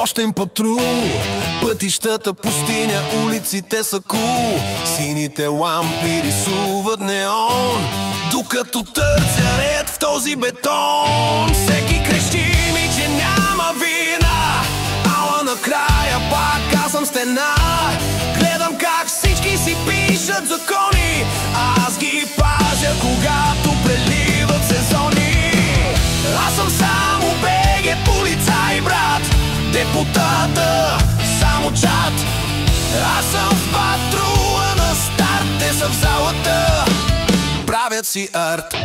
нощен патрул. Пътищата пустиня, улиците са кул. Сините лампи рисуват неон, докато търся ред в този бетон. Всеки крещи ми, че няма вина, ала накрая пак аз съм стена. Гледам как всички си пишат закони, аз ги пазя, когато преливат сезони. Аз съм само БГ полицай, брат, депутата, само чат. Аз съм в патрула на старт, те са в залата, правят си арт.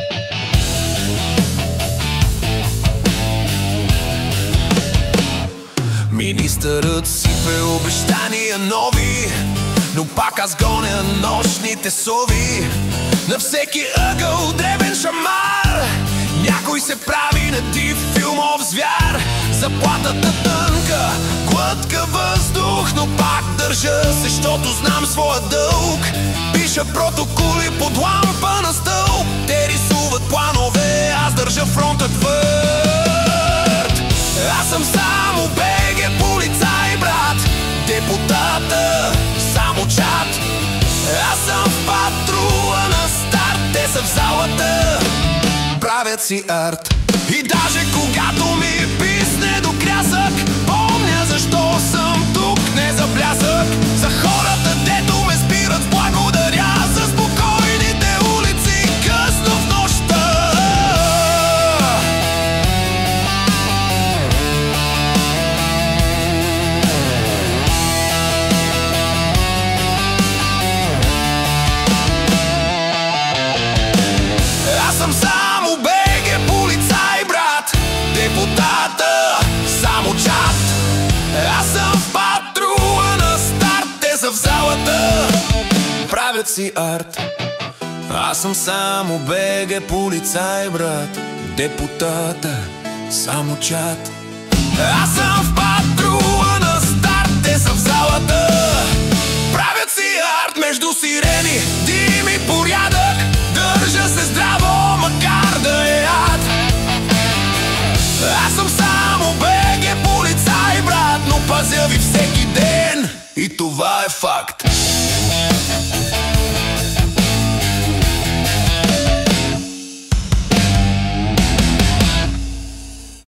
Министърът сипе обещания нови, но пак аз гоня нощните сови. На всеки ъгъл дребен шамар, някой се прави на див филмов звяр. Заплатата тънка, глътка въздух, но пак държа се, защото знам своя дълг. Пиша протоколи под лампа на стълб, те рисуват планове, аз държа фронта твърд. Аз съм само БГ полицай, брат, депутата, само чат. Аз съм в патрула на старт, те са в залата, правят си арт. И даже когато ми писне до крясък, помня защо съм тук, не за блясък. За хората, дето ме спират с благодаря, за спокойните улици късно в нощта. Аз съм само БГ полицай, брат, депутата, само чат. Аз съм в патрула на старт, те са в залата, правят си арт. Аз съм само БГ полицай, брат, депутата, само чат. Аз съм в патрула на старт, те са в залата, правят си арт. Между сирени, дим и порядък, държа се здраво, макар да е ад. Аз съм само БГ полицай, брат, но пазя ви всеки ден, и това е факт.